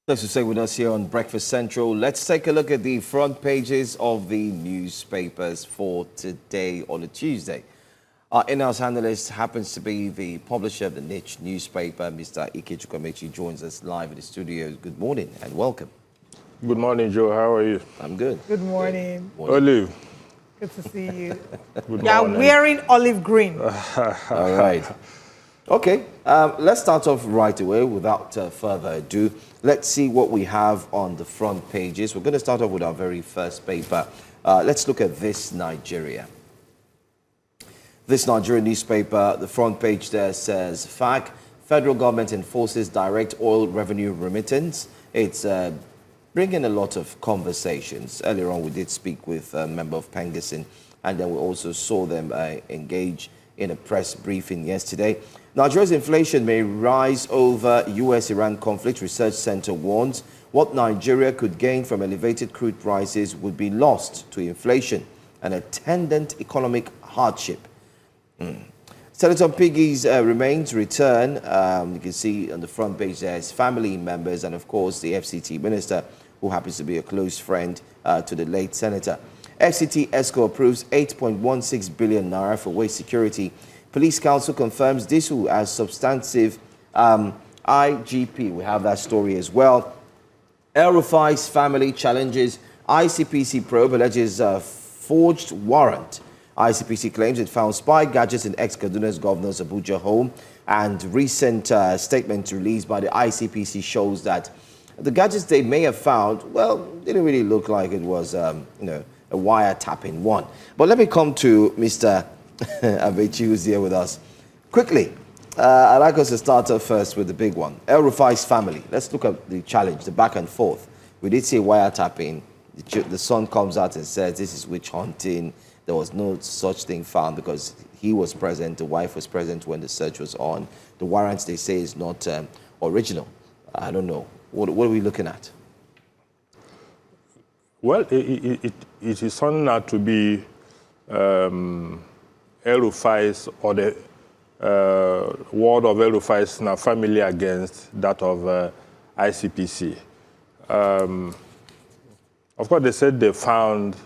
Thanks for staying with us here on Breakfast Central. Let's take a look at the front pages of the newspapers for today on a Tuesday. Our in-house analyst happens to be the publisher of the niche newspaper, Mr. Ikechukwu Amaechi, joins us live in the studio. Good morning and welcome. Good morning, Joe. How are you? I'm good. Good morning. Olive. Good to see you. Good You are morning. wearing olive green. All right. Okay, let's start off right away without further ado. Let's see what we have on the front pages. We're going to start off with our very first paper. Let's look at This Nigeria. This Nigerian newspaper, the front page there says, FAC, federal government enforces direct oil revenue remittance. It's bringing a lot of conversations. Earlier on, we did speak with a member of Pengassin, and then we also saw them engage in a press briefing yesterday. Nigeria's inflation may rise over U.S.-Iran conflict, research center warns. What Nigeria could gain from elevated crude prices would be lost to inflation and attendant economic hardship. Senator Piggy's remains return. You can see on the front page there's family members and, of course, the FCT minister, who happens to be a close friend to the late senator. FCT ESCO approves 8.16 billion naira for waste security. Police Council confirms this as substantive IGP. We have that story as well. El-Rufai's family challenges ICPC probe, alleges forged warrant. ICPC claims it found spy gadgets in ex-Kaduna's governor's Abuja home, and recent statement released by the ICPC shows that the gadgets they may have found, well, didn't really look like it was, a wiretapping one. But let me come to Mr. Amechi, who's here with us. Quickly, I'd like us to start off first with the big one. El-Rufai's family. Let's look at the challenge, the back and forth. We did see wiretapping. The son comes out and says this is witch hunting. There was no such thing found because he was present, the wife was present when the search was on. The warrants, they say, is not original. I don't know. What are we looking at? Well, it is something not to be El-Rufai's or the word of El-Rufai's family against that of ICPC. Of course, they said they found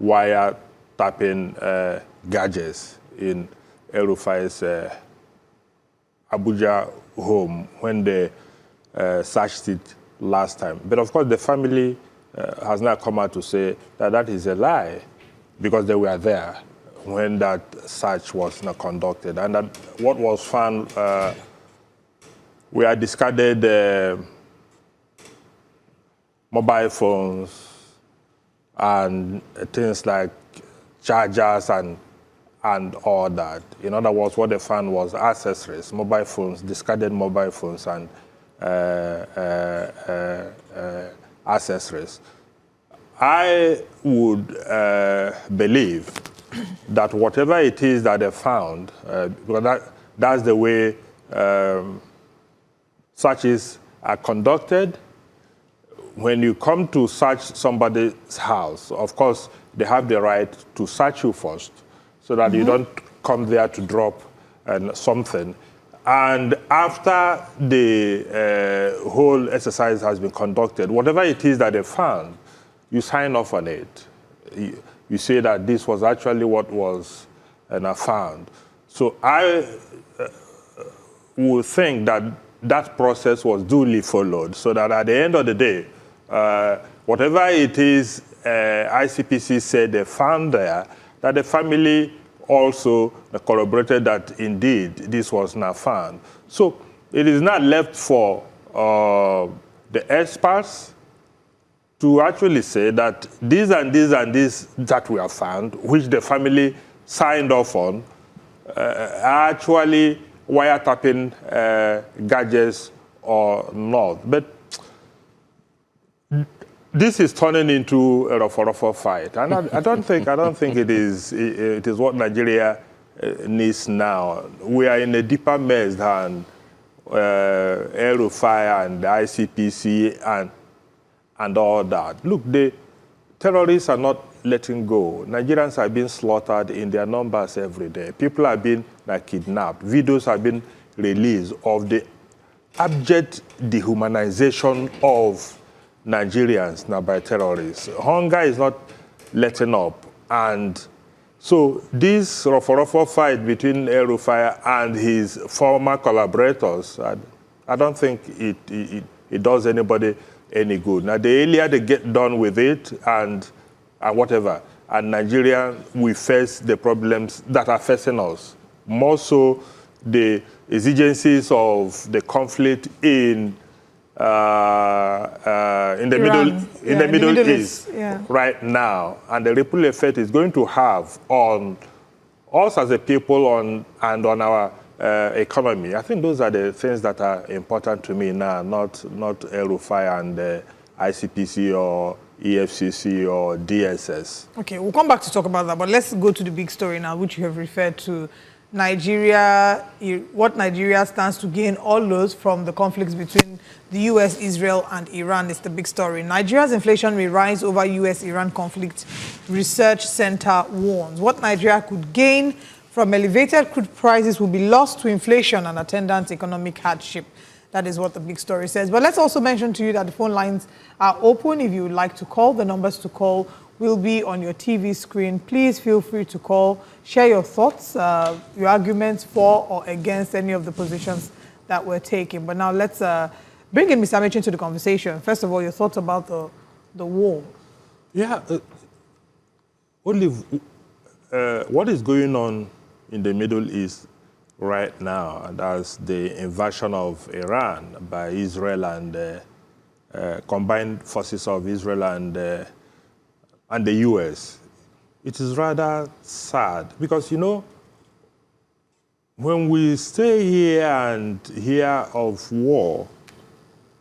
wiretapping gadgets in El-Rufai's Abuja home when they searched it last time. But of course, the family has now come out to say that that is a lie because they were there when that search was not conducted. And that what was found were discarded mobile phones and things like chargers and all that. In other words, what they found was accessories, mobile phones, discarded mobile phones and accessories. I would believe that whatever it is that they found, because that's the way searches are conducted. When you come to search somebody's house, of course, they have the right to search you first so that you don't come there to drop something. And after the whole exercise has been conducted, whatever it is that they found, you sign off on it. You say that this was actually what was found. So I would think that that process was duly followed so that at the end of the day, whatever it is ICPC said they found there, that the family also corroborated that indeed this was not found. So it is not left for the experts to actually say that these and these and these that we have found, which the family signed off on, are actually wiretapping gadgets or not. But this is turning into a rough fight, and I don't think it is what Nigeria needs now. We are in a deeper mess than El-Rufai and the ICPC and all that. Look, the terrorists are not letting go. Nigerians are being slaughtered in their numbers every day. People are being kidnapped. Videos have been released of the abject dehumanization of Nigerians now by terrorists. Hunger is not letting up. And so this rough fight between El-Rufai and his former collaborators, I don't think it does anybody any good. Now, the earlier they get done with it and whatever, and Nigeria, we face the problems that are facing us. More so, the exigencies of the conflict in the Middle East right now, and the ripple effect is going to have on us as a people and on our economy. I think those are the things that are important to me now, not El-Rufai and ICPC or EFCC or DSS. Okay, we'll come back to talk about that, but let's go to the big story now, which you have referred to. Nigeria, what Nigeria stands to gain or lose from the conflicts between the US, Israel, and Iran is the big story. Nigeria's inflation may rise over US-Iran conflict, Research Center warns. What Nigeria could gain from elevated crude prices will be lost to inflation and attendant economic hardship. That is what the big story says. But let's also mention to you that the phone lines are open. If you would like to call, the numbers to call will be on your TV screen. Please feel free to call, share your thoughts, your arguments for or against any of the positions that we're taking. But now let's bring in Mr. Amechi into the conversation. First of all, your thoughts about the war. Yeah, Olive, what is going on in the Middle East right now, and that's the invasion of Iran by Israel and combined forces of Israel and the US. It is rather sad because, you know, when we stay here and hear of war,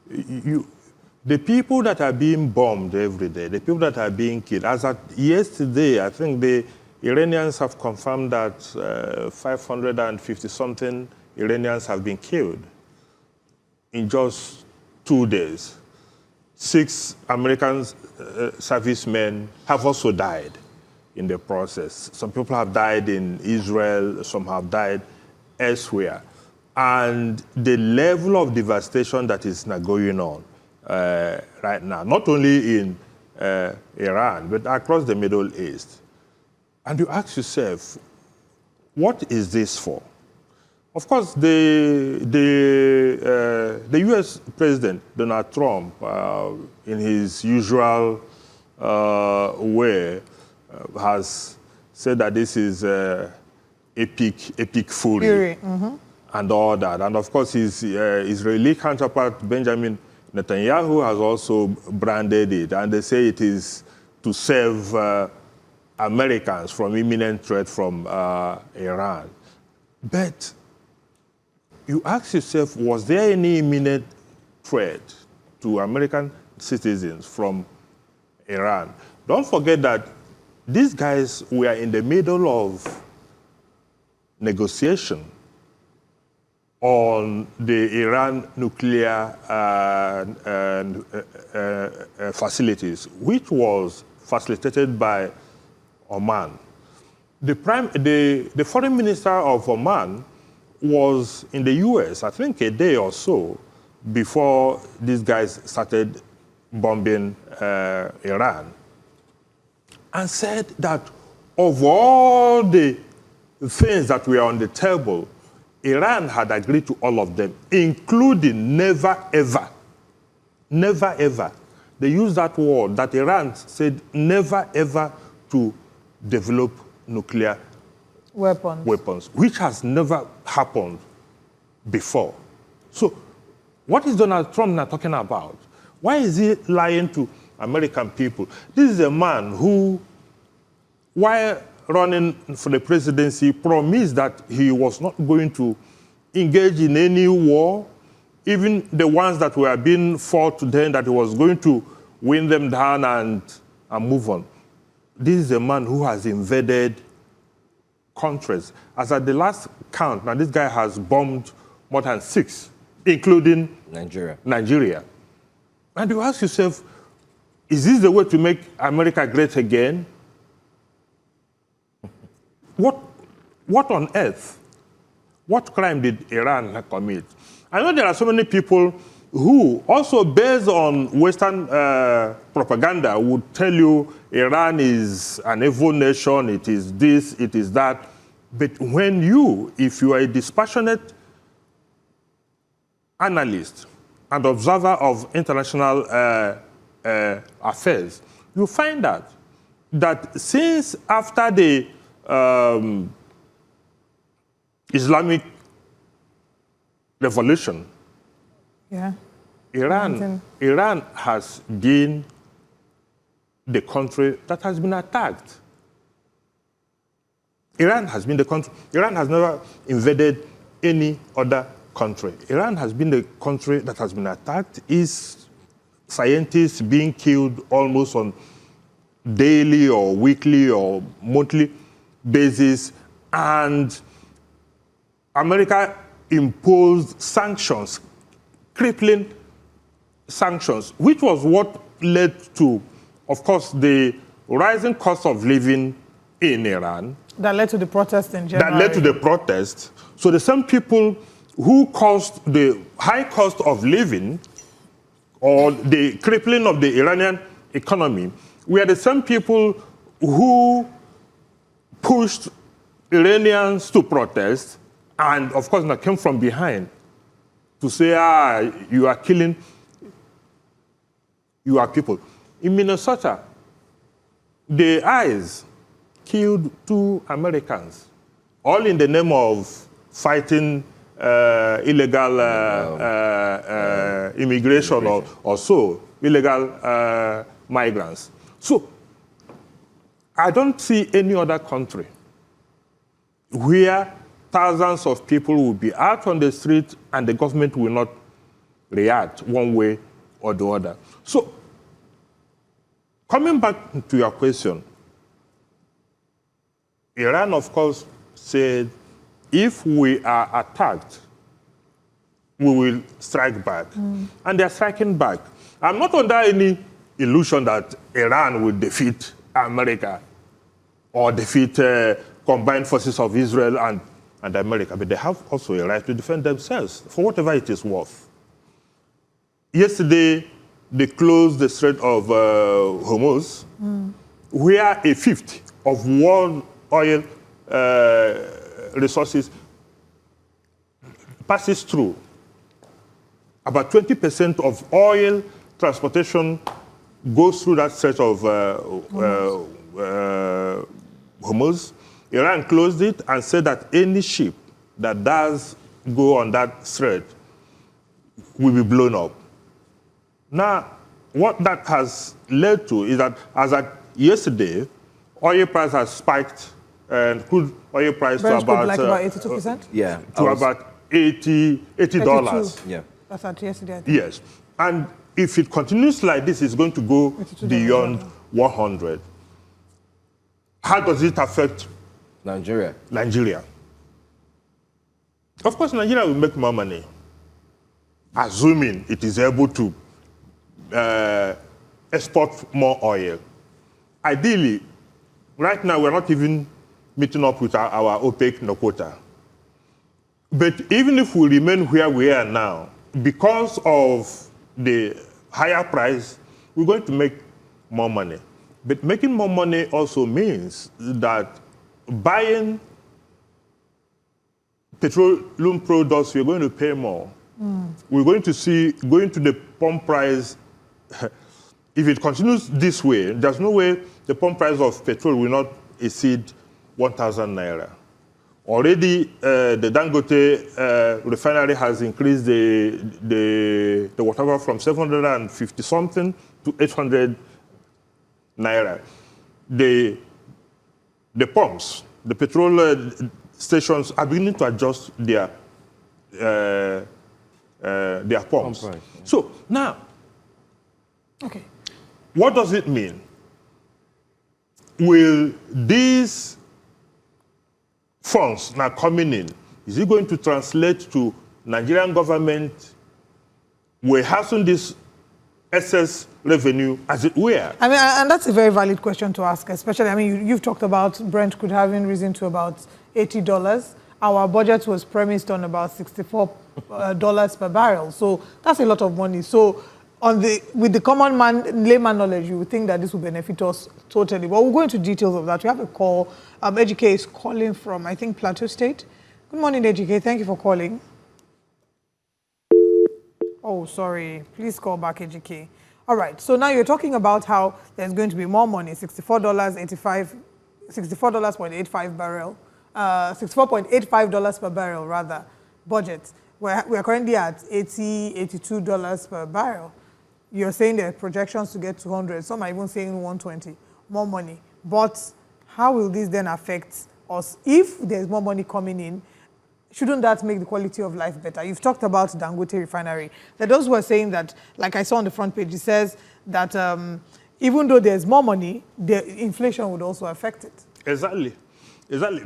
the people that are being bombed every day, the people that are being killed, as at yesterday, I think the Iranians have confirmed that 550-something Iranians have been killed in just 2 days. 6 American servicemen have also died in the process. Some people have died in Israel, some have died elsewhere. And the level of devastation that is now going on right now, not only in Iran, but across the Middle East. And you ask yourself, what is this for? Of course, the US President, Donald Trump, in his usual way, has said that this is epic fury. And all that. And of course, his Israeli counterpart, Benjamin Netanyahu, has also branded it. And they say it is to save Americans from imminent threat from Iran. But you ask yourself, was there any imminent threat to American citizens from Iran? Don't forget that these guys were in the middle of negotiation on the Iran nuclear facilities, which was facilitated by Oman. The foreign minister of Oman was in the US, I think a day or so before these guys started bombing Iran, and said that of all the things that were on the table, Iran had agreed to all of them, including never ever. They used that word that Iran said never ever to develop nuclear weapons, which has never happened before. So what is Donald Trump now talking about? Why is he lying to American people? This is a man who, while running for the presidency, promised that he was not going to engage in any war, even the ones that were being fought then, that he was going to win them down and move on. This is a man who has invaded countries. As at the last count, now this guy has bombed more than 6, including Nigeria. And you ask yourself, is this the way to make America great again? What on earth? What crime did Iran commit? I know there are so many people who, also based on Western propaganda, would tell you Iran is an evil nation, it is this, it is that. But when if you are a dispassionate analyst and observer of international affairs, you find out that since after the Islamic Revolution, Iran has been the country that has been attacked. Iran has been the country. Iran has never invaded any other country. Iran has been the country that has been attacked. Is scientists being killed almost on daily or weekly or monthly basis, and America imposed sanctions, crippling sanctions, which was what led to, of course, the rising cost of living in Iran. That led to the protests in January. That led to the protests. So the same people who caused the high cost of living or the crippling of the Iranian economy were the same people who pushed Iranians to protest and, of course, that came from behind to say, you are killing your people. In Minnesota, the ICE killed 2 Americans, all in the name of fighting illegal immigration or so, illegal migrants. So I don't see any other country where thousands of people will be out on the street and the government will not react one way or the other. So coming back to your question, Iran, of course, said, if we are attacked, we will strike back. And they're striking back. I'm not under any illusion that Iran will defeat America or defeat combined forces of Israel and America, but they have also a right to defend themselves for whatever it is worth. Yesterday, they closed the Strait of Hormuz, where a fifth of world oil resources passes through. About 20% of oil transportation goes through that Strait of Hormuz. Iran closed it and said that any ship that does go on that strait will be blown up. Now, what that has led to is that, as at yesterday, oil price has spiked, and crude oil price to about 82%. To about $80. Yeah, that's at yesterday. Yes, and if it continues like this, it's going to go beyond 100. How does it affect Nigeria? Of course, Nigeria will make more money, assuming it is able to export more oil. Ideally, right now we're not even meeting up with our OPEC quota. But even if we remain where we are now, because of the higher price, we're going to make more money. But making more money also means that buying petroleum products, we're going to pay more. We're going to see, going to the pump price, if it continues this way, there's no way the pump price of petrol will not exceed 1,000 naira. Already, the Dangote refinery has increased the whatever from 750 something to 800 naira. The pumps, the petrol stations are beginning to adjust their pumps. Pump price, yeah. So now, what does it mean? Will these funds now coming in, is it going to translate to Nigerian government warehousing this excess revenue, as it were? I mean, and that's a very valid question to ask, especially, I mean, you've talked about Brent could having risen to about $80. our budget was premised on about $64 per barrel. So that's a lot of money. So with the common man, layman knowledge, you would think that this will benefit us totally. But we'll go into details of that. We have a call. Ejike is calling from, I think, Plateau State. Good morning, Ejike. Thank you for calling. Oh, sorry. Please call back, Ejike. All right. So now you're talking about how there's going to be more money, $64.85 barrel, $64.85 per barrel, rather, budget. We're currently at $82 per barrel. You're saying there are projections to get 200. Some are even saying 120, more money. But how will this then affect us? If there's more money coming in, shouldn't that make the quality of life better? You've talked about Dangote refinery. There are those who are saying that, like I saw on the front page, it says that even though there's more money, the inflation would also affect it. Exactly.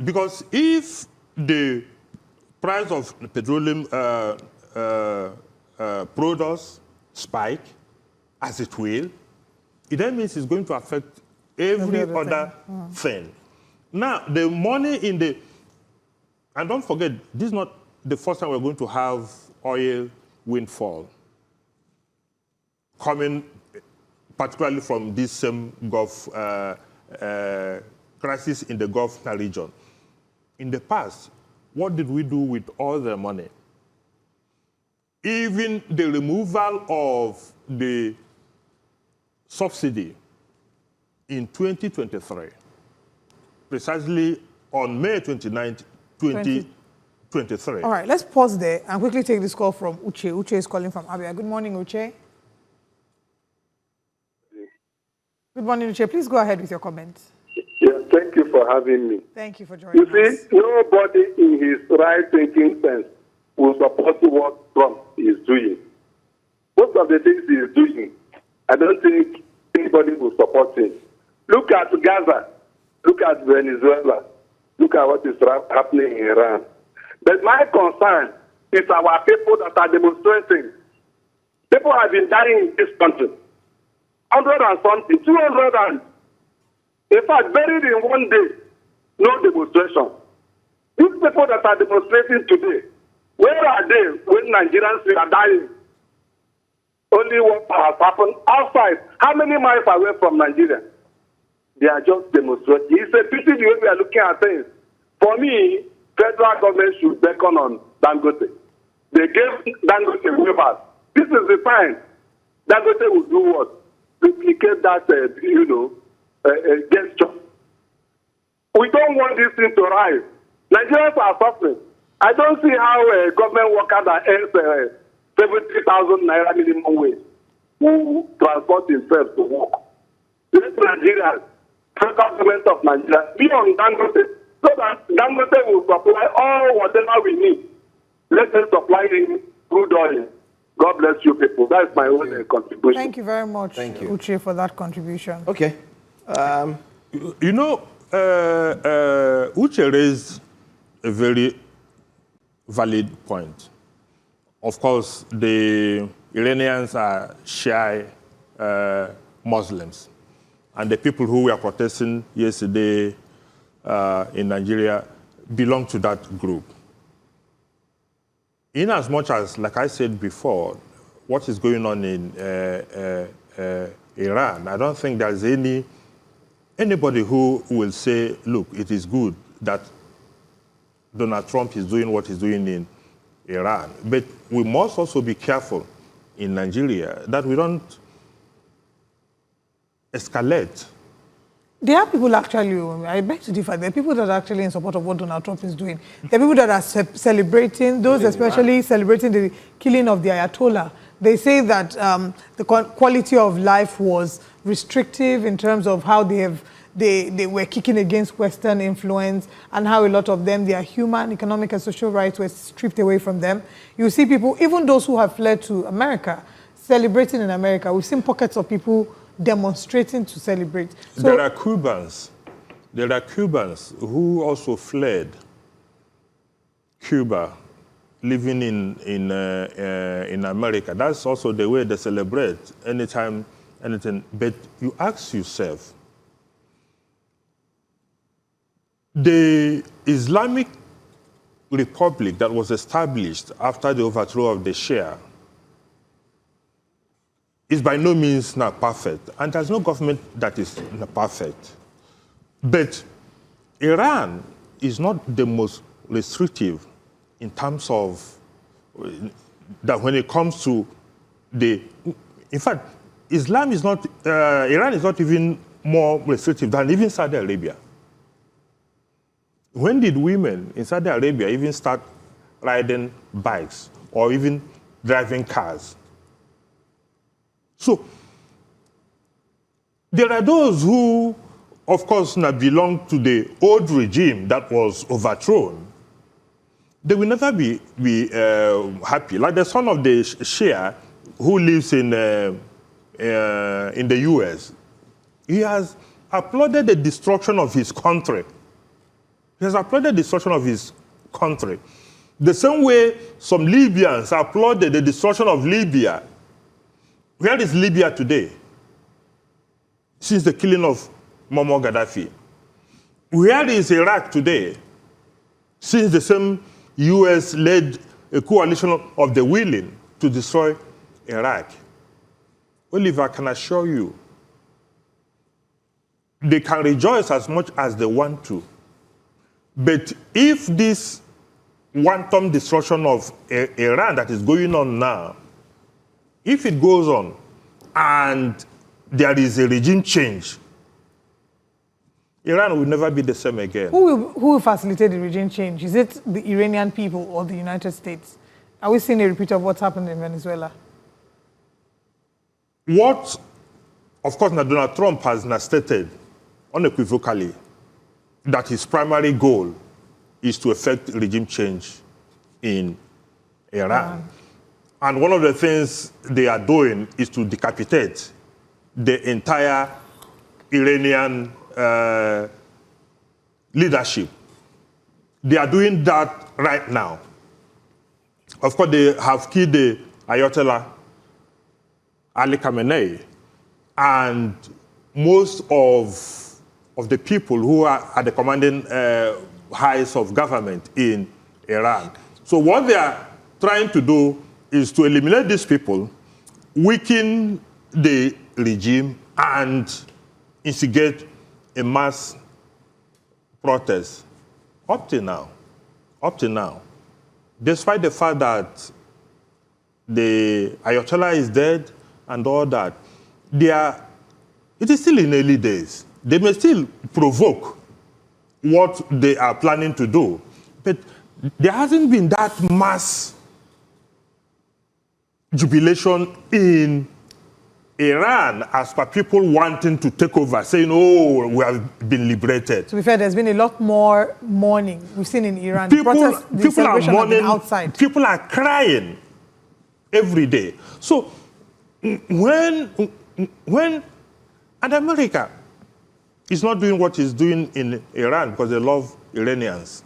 Because if the price of petroleum products spike, as it will, it then means it's going to affect every other thing. Now, the money in the... And don't forget, this is not the first time we're going to have oil windfall coming particularly from this same Gulf crisis in the Gulf region. In the past, what did we do with all the money? Even the removal of the subsidy in 2023, precisely on May 29th, 2023. All right, let's pause there and quickly take this call from Uche. Uche is calling from Abia. Good morning, Uche. Good morning, Uche. Please go ahead with your comments. Yeah, thank you for having me. Thank you for joining us. You see, nobody in his right thinking sense will support what Trump is doing. Most of the things he is doing, I don't think anybody will support him. Look at Gaza. Look at Venezuela. Look at what is happening in Iran. But my concern is our people that are demonstrating. People have been dying in this country. 100 and something, 200 and, in fact, buried in one day, no demonstration. These people that are demonstrating today, where are they when Nigerians are dying? Only what has happened outside. How many miles away from Nigeria? They are just demonstrating. It's a pity the way we are looking at things. For me, federal government should beckon on Dangote. They gave Dangote waivers. This is the time Dangote will do what? Replicate that, gesture. We don't want this thing to rise. Nigerians are suffering. I don't see how a government worker that earns 70,000 naira minimum wage will transport himself to work. Let Nigeria, federal government of Nigeria, be on Dangote so that Dangote will supply all whatever we need. Let them supply in crude oil. God bless you people. That's my own contribution. Thank you very much, Uche, for that contribution. Okay. Uche raised a very valid point. Of course, the Iranians are Shia Muslims. And the people who were protesting yesterday in Nigeria belong to that group. In as much as, like I said before, what is going on in Iran, I don't think there's anybody who will say, look, it is good that Donald Trump is doing what he's doing in Iran. But we must also be careful in Nigeria that we don't escalate. There are people actually, I beg to differ, there are people that are actually in support of what Donald Trump is doing. There are people that are celebrating, those especially celebrating the killing of the Ayatollah. They say that the quality of life was restrictive in terms of how they were kicking against Western influence and how a lot of them, their human, economic, and social rights were stripped away from them. You see people, even those who have fled to America, celebrating in America. We've seen pockets of people demonstrating to celebrate. So, there are Cubans who also fled Cuba, living in America. That's also the way they celebrate anytime, anything. But you ask yourself, the Islamic republic that was established after the overthrow of the Shia is by no means now perfect, and there's no government that is perfect. But Iran is not the most restrictive in terms of that when it comes to the, in fact, Islam is not, Iran is not even more restrictive than even Saudi Arabia. When did women in Saudi Arabia even start riding bikes or even driving cars? So, there are those who, of course, now belong to the old regime that was overthrown. They will never be happy. Like the son of the Shia who lives in the US, he has applauded the destruction of his country. He has applauded the destruction of his country. The same way some Libyans applauded the destruction of Libya. Where is Libya today? Since the killing of Muammar Gaddafi. Where is Iraq today? Since the same US led a coalition of the willing to destroy Iraq. Oliver, I can assure you, they can rejoice as much as they want to. But if this wanton destruction of Iran that is going on now, if it goes on and there is a regime change, Iran will never be the same again. Who will facilitate the regime change? Is it the Iranian people or the United States? Are we seeing a repeat of what's happened in Venezuela? What, of course, Donald Trump has now stated unequivocally that his primary goal is to effect regime change in Iran. And one of the things they are doing is to decapitate the entire Iranian leadership. They are doing that right now. Of course, they have killed the Ayatollah Ali Khamenei, and most of the people who are at the commanding heights of government in Iran. So what they are trying to do is to eliminate these people, weaken the regime, and instigate a mass protest. Up to now, despite the fact that the Ayatollah is dead and all that, it is still in early days. They may still provoke what they are planning to do, but there hasn't been that mass jubilation in Iran as per people wanting to take over, saying, oh, we have been liberated. To be fair, there's been a lot more mourning we've seen in Iran. People are mourning, outside. People are crying every day. So when and America is not doing what it's doing in Iran because they love Iranians.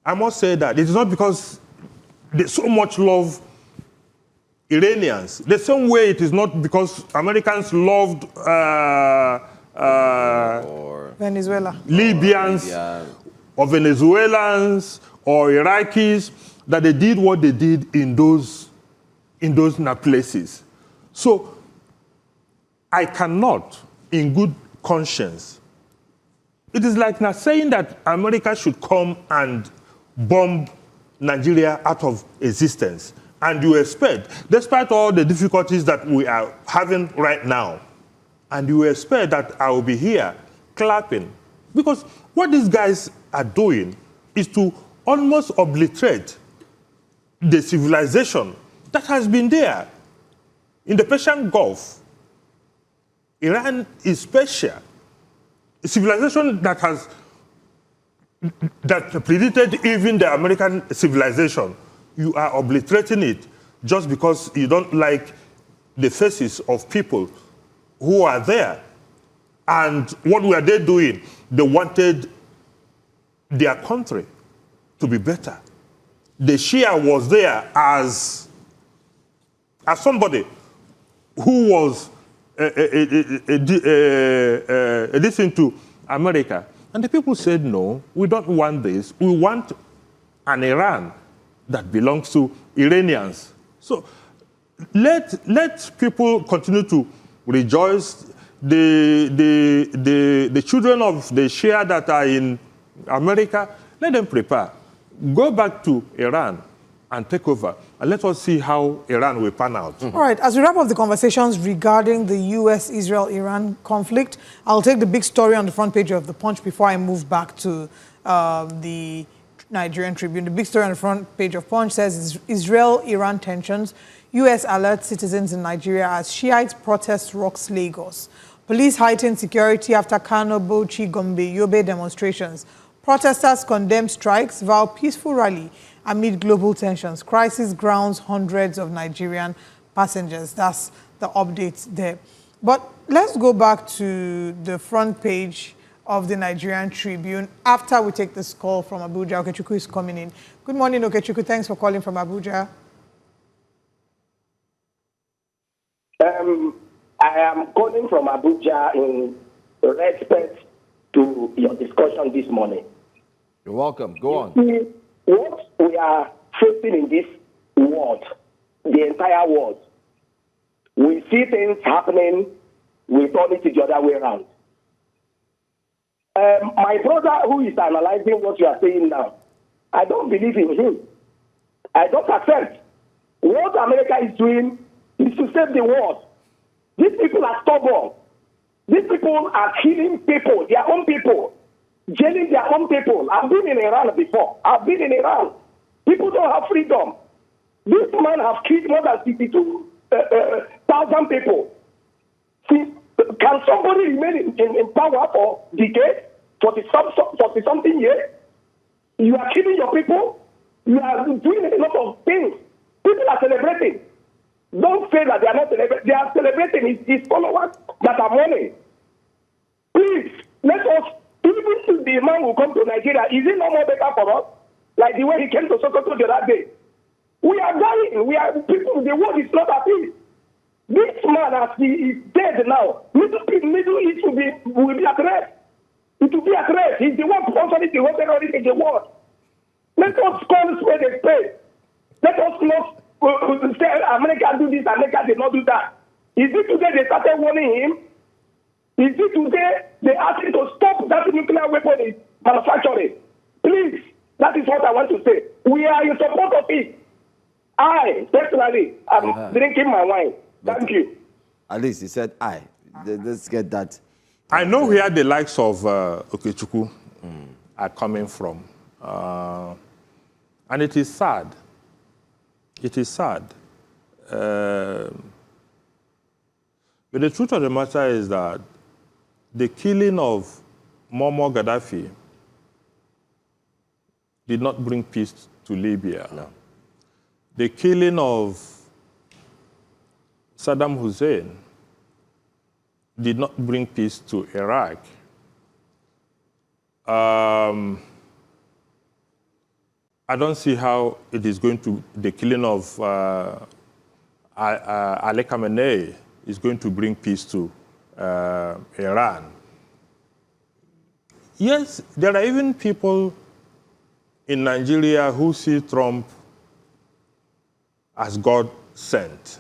I must say that it is not because they so much love Iranians. The same way it is not because Americans loved Venezuela, Libyans, or Venezuelans, or Iraqis, that they did what they did in those places. So I cannot, in good conscience, it is like now saying that America should come and bomb Nigeria out of existence. And you expect, despite all the difficulties that we are having right now, and you expect that I will be here clapping. Because what these guys are doing is to almost obliterate the civilization that has been there in the Persian Gulf. Iran is special. A civilization that predated even the American civilization. You are obliterating it just because you don't like the faces of people who are there. And what were they doing? They wanted their country to be better. The Shia was there as somebody who was listening to America. And the people said, no, we don't want this. We want an Iran that belongs to Iranians. So let people continue to rejoice. The children of the Shia that are in America, let them prepare. Go back to Iran and take over. And let us see how Iran will pan out. All right, as we wrap up the conversations regarding the U.S., Israel, Iran conflict, I'll take the big story on the front page of The Punch before I move back to the Nigerian Tribune. The big story on the front page of Punch says Israel-Iran tensions. U.S. alerts citizens in Nigeria as Shiite protest rocks Lagos. Police heighten security after Kano, Bauchi, Gombe, Yobe demonstrations. Protesters condemn strikes, vow peaceful rally amid global tensions. Crisis grounds hundreds of Nigerian passengers. That's the update there. But let's go back to the front page of the Nigerian Tribune after we take this call from Abuja. Ikechukwu is coming in. Good morning, Ikechukwu. Thanks for calling from Abuja. I am calling from Abuja in respect to your discussion this morning. You're welcome. Go on. What we are facing in this world, the entire world, we see things happening, we turn it the other way around. My brother who is analyzing what you are saying now, I don't believe in him. I don't accept. What America is doing is to save the world. These people are stubborn. These people are killing people, their own people, jailing their own people. I've been in Iran before. I've been in Iran. People don't have freedom. This man has killed more than 62,000 people. See, can somebody remain in power for decades, 40-something years? You are killing your people. You are doing a lot of things. People are celebrating. Don't say that they are not celebrating. They are celebrating his followers that are mourning. Please, let us, even if the man will come to Nigeria, is it no more better for us? Like the way he came to Sokoto the other day. We are dying. We are people. The world is not at peace. This man, as he is dead now, Middle East will be at rest. It will be at rest. He's the one sponsoring the whole terrorism in the world. Let us call spade a spade. Let us not say America do this, America did not do that. Is it today they started warning him? Is it today they asked him to stop that nuclear weapon manufacturing? Please, that is what I want to say. We are in support of it. I, personally, am drinking my wine. Thank you. At least he said I. Let's get that. I know where the likes of Ikechukwu are coming from. And it is sad. It is sad. But the truth of the matter is that the killing of Muammar Gaddafi did not bring peace to Libya. No. The killing of Saddam Hussein did not bring peace to Iraq. I don't see how it is going to, the killing of Ali Khamenei is going to bring peace to Iran. Yes, there are even people in Nigeria who see Trump as God sent.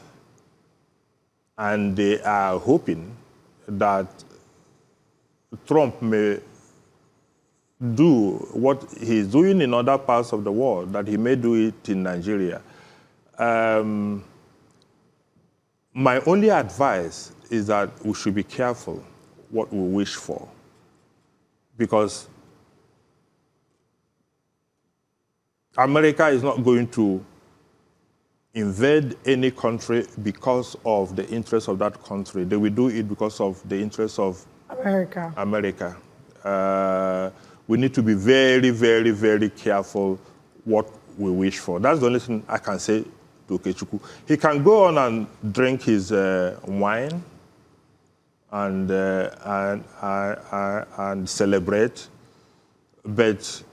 And they are hoping that Trump may do what he's doing in other parts of the world, that he may do it in Nigeria. My only advice is that we should be careful what we wish for, because America is not going to invade any country because of the interests of that country. They will do it because of the interests of America. We need to be very, very, very careful what we wish for. That's the only thing I can say to Ikechukwu. He can go on and drink his wine and celebrate, but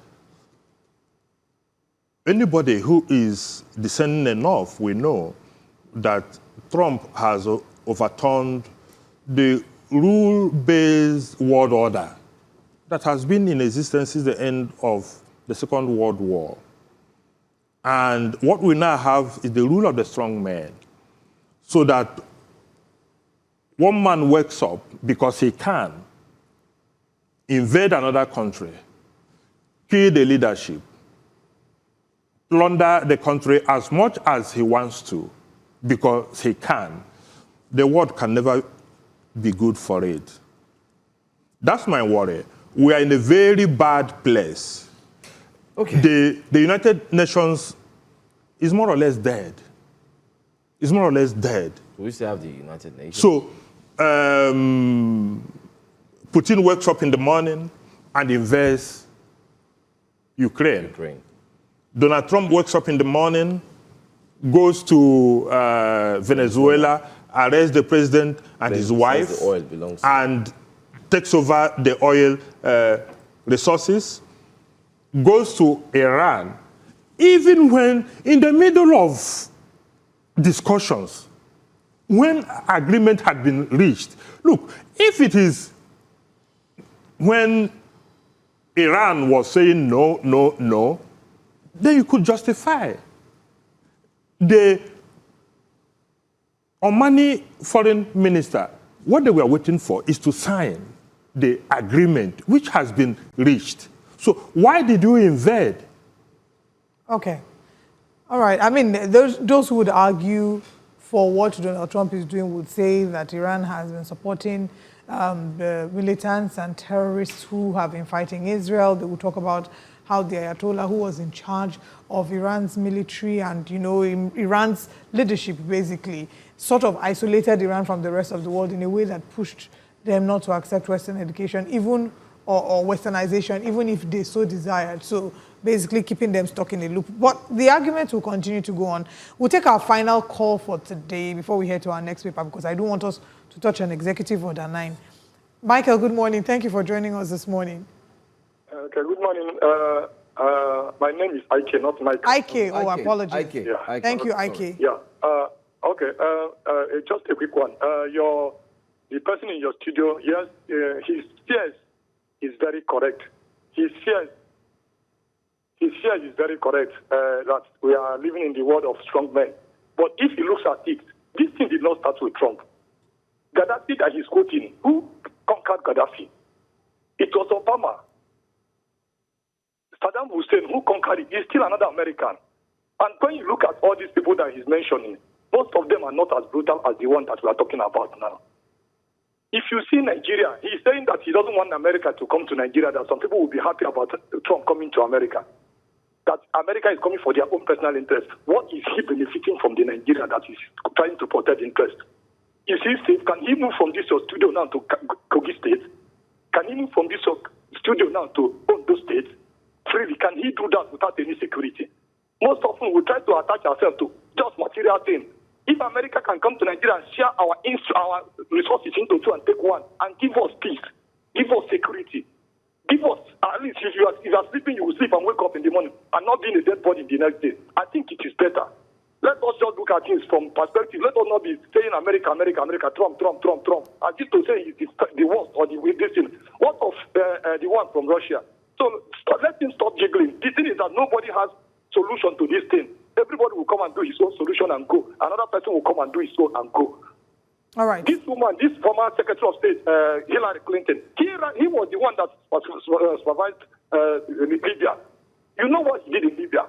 anybody who is discerning enough will know that Trump has overturned the rule-based world order that has been in existence since the end of the Second World War. And what we now have is the rule of the strong man, so that one man wakes up because he can invade another country, kill the leadership, plunder the country as much as he wants to because he can. The world can never be good for it. That's my worry. We are in a very bad place. Okay. The United Nations is more or less dead. It's more or less dead. We still have the United Nations. So, Putin wakes up in the morning and invades Ukraine. Donald Trump wakes up in the morning, goes to Venezuela, arrests the president and his wife, the oil belongs to and takes over the oil resources, goes to Iran, even when in the middle of discussions, when agreement had been reached. Look, if it is when Iran was saying no, no, no, then you could justify. The Omani foreign minister, what they were waiting for is to sign the agreement which has been reached. So why did you invade? Okay. All right. I mean, those who would argue for what Donald Trump is doing would say that Iran has been supporting the militants and terrorists who have been fighting Israel. They will talk about how the Ayatollah, who was in charge of Iran's military and, you know, Iran's leadership, basically, sort of isolated Iran from the rest of the world in a way that pushed them not to accept Western education, even or Westernization, even if they so desired. So basically keeping them stuck in a loop. But the argument will continue to go on. We'll take our final call for today before we head to our next paper, because I don't want us to touch on Executive Order 9. Michael, good morning. Thank you for joining us this morning. Okay, good morning. My name is Ike, not Michael. Ike, oh, apologies. Ike. Yeah. Ike. Thank you, Ike. Yeah. Okay. Just a quick one. The person in your studio, yes, his fears is very correct. His fears is very correct that we are living in the world of strong men. But if he looks at it, this thing did not start with Trump. Gaddafi that he's quoting, who conquered Gaddafi? It was Obama. Saddam Hussein, who conquered it, is still another American. And when you look at all these people that he's mentioning, most of them are not as brutal as the one that we are talking about now. If you see Nigeria, he's saying that he doesn't want America to come to Nigeria, that some people will be happy about Trump coming to America. That America is coming for their own personal interest. What is he benefiting from the Nigeria that is trying to protect interest? Is he safe? Can he move from this studio now to Kogi State? Can he move from this studio now to Ondo State? Freely, can he do that without any security? Most often we try to attach ourselves to just material things. If America can come to Nigeria and share our resources into two and take one and give us peace, give us security, give us, at least if you are sleeping, you will sleep and wake up in the morning and not being a dead body the next day. I think it is better. Let us just look at things from perspective. Let us not be saying America, America, America, Trump, Trump, Trump, Trump. As if to say it's the worst or this thing. What of the one from Russia? So let him stop jiggling. The thing is that nobody has solution to this thing. Everybody will come and do his own solution and go. Another person will come and do his own and go. All right. This woman, this former Secretary of State, Hillary Clinton, he was the one that supervised Libya. You know what he did in Libya,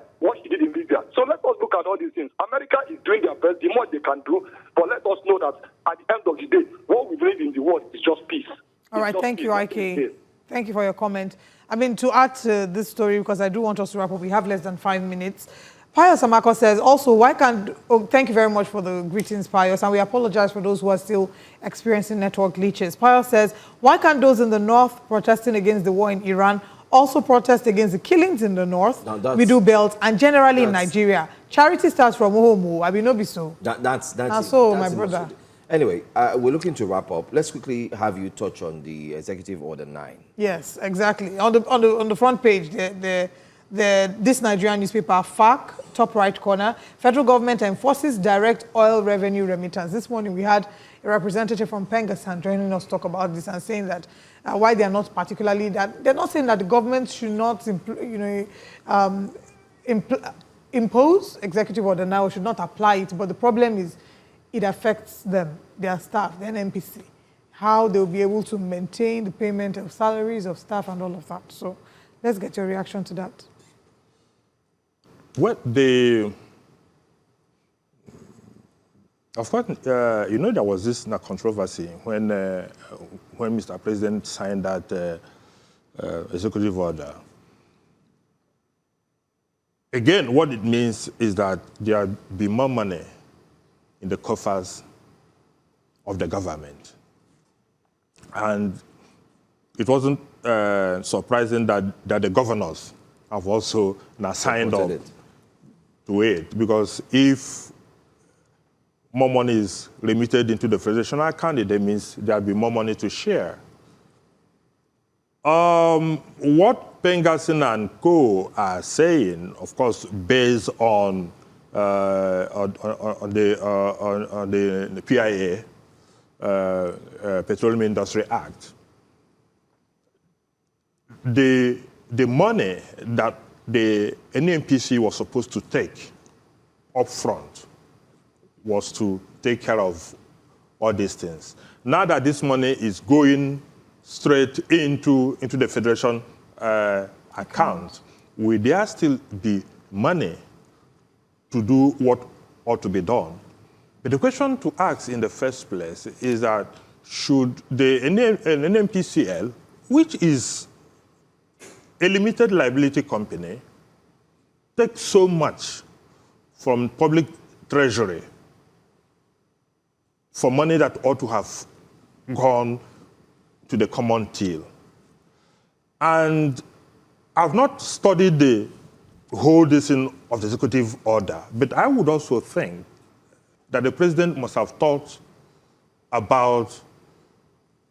So let us look at all these things. America is doing their best, the more they can do, but let us know that at the end of the day, what we believe in the world is just peace. All right, thank you, Ike. Thank you for your comment. I mean, to add to this story, because I do want us to wrap up, we have less than 5 minutes. Pius Amako says, also, why can't... Oh, thank you very much for the greetings, Pius, and we apologize for those who are still experiencing network glitches. Pius says, why can't those in the north protesting against the war in Iran also protest against the killings in the north, Middle Belt, and generally in Nigeria? Charity starts from home. I mean, no be so. That's so, my brother. Anyway, we're looking to wrap up. Let's quickly have you touch on the Executive Order 9. Yes, exactly. On the front page, the this Nigerian newspaper, FAC, top right corner, federal government enforces direct oil revenue remittance. This morning we had a representative from Pengassan joining us talk about this and saying that why they are not particularly that, they're not saying that the government should not, impose executive order now, should not apply it, but the problem is it affects them, their staff, the NNPC, how they'll be able to maintain the payment of salaries of staff and all of that. So let's get your reaction to that. Well, of course, there was this controversy when Mr. President signed that executive order. Again, what it means is that there will be more money in the coffers of the government. And it wasn't surprising that the governors have also now signed up to it, because if more money is remitted into the federation account, that means there'll be more money to share. What Pengassan and co are saying, of course, based on the PIA, Petroleum Industry Act, the money that the NNPC was supposed to take up front was to take care of all these things. Now that this money is going straight into the federation account, will there still be money to do what ought to be done? But the question to ask in the first place is that should the NNPCL, which is a limited liability company, take so much from public treasury for money that ought to have gone to the common till? And I've not studied the whole decision of the executive order, but I would also think that the president must have thought about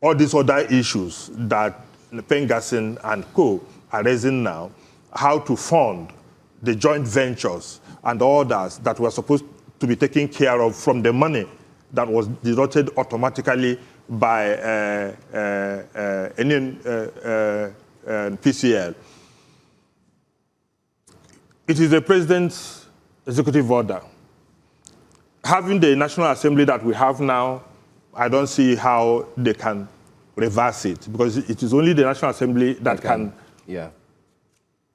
all these other issues that Pengassan and co are raising now, how to fund the joint ventures and others that were supposed to be taken care of from the money that was deducted automatically by PCL. It is the president's executive order. Having the National Assembly that we have now, I don't see how they can reverse it, because it is only the National Assembly that can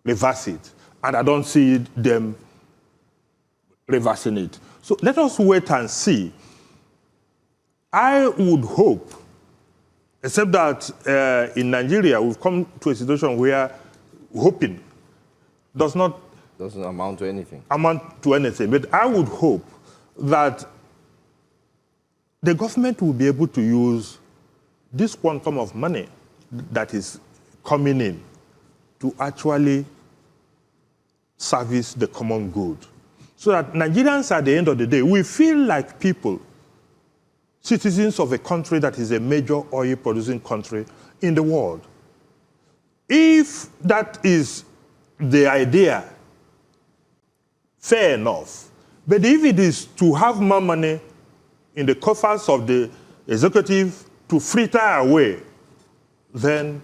reverse it. And I don't see them reversing it. So let us wait and see. I would hope, except that in Nigeria, we've come to a situation where hoping doesn't amount to anything. But I would hope that the government will be able to use this quantum of money that is coming in to actually service the common good. So that Nigerians, at the end of the day, we feel like people, citizens of a country that is a major oil-producing country in the world. If that is the idea, fair enough. But if it is to have more money in the coffers of the executive to fritter away, then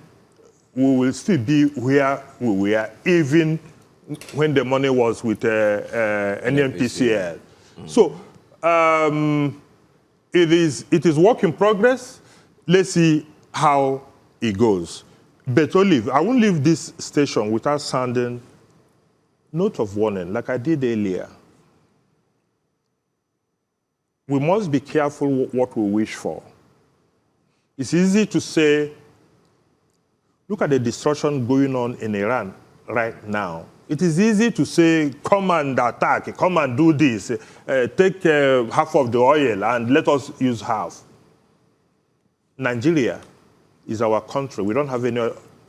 we will still be where we were, even when the money was with NNPCL. So it is work in progress. Let's see how it goes. But I won't leave this station without sounding note of warning, like I did earlier. We must be careful what we wish for. It's easy to say, look at the destruction going on in Iran right now. It is easy to say, come and attack, come and do this, take half of the oil and let us use half. Nigeria is our country. We don't have any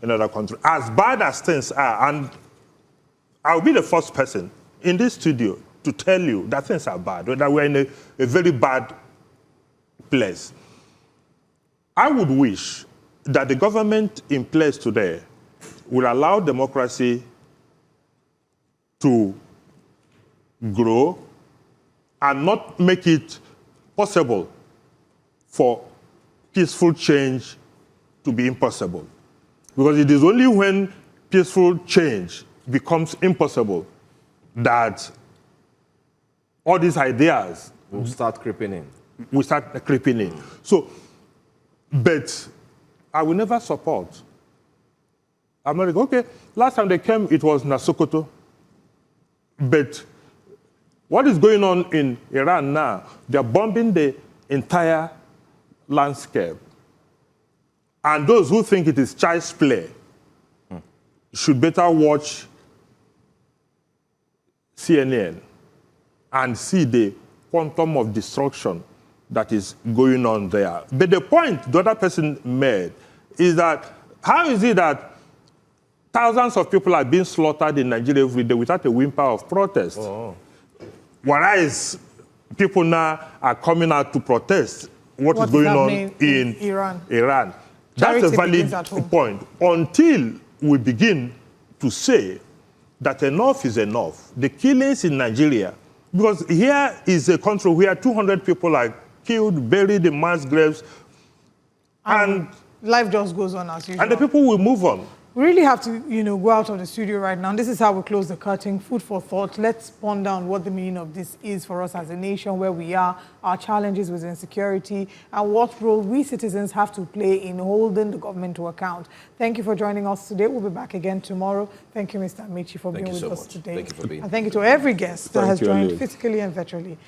other country. As bad as things are, and I'll be the first person in this studio to tell you that things are bad, that we're in a very bad place. I would wish that the government in place today will allow democracy to grow and not make it possible for peaceful change to be impossible. Because it is only when peaceful change becomes impossible that all these ideas will start creeping in. So, but I will never support America. Okay, last time they came, it was Sokoto. But what is going on in Iran now? They're bombing the entire landscape. And those who think it is child's play should better watch CNN and see the quantum of destruction that is going on there. But the point the other person made is that how is it that thousands of people are being slaughtered in Nigeria every day without a whimper of protest? Oh. Whereas people now are coming out to protest what is going on in Iran. That's a valid point. Until we begin to say that enough is enough. The killings in Nigeria, because here is a country where 200 people are killed, buried in mass graves, and life just goes on as usual. And the people will move on. We really have to, go out of the studio right now. This is how we close the curtain. Food for thought. Let's ponder on what the meaning of this is for us as a nation, where we are, our challenges with insecurity, and what role we citizens have to play in holding the government to account. Thank you for joining us today. We'll be back again tomorrow. Thank you, Mr. Amechi, for being with us today. Thank you for being here. And thank you to every guest that has joined physically and virtually.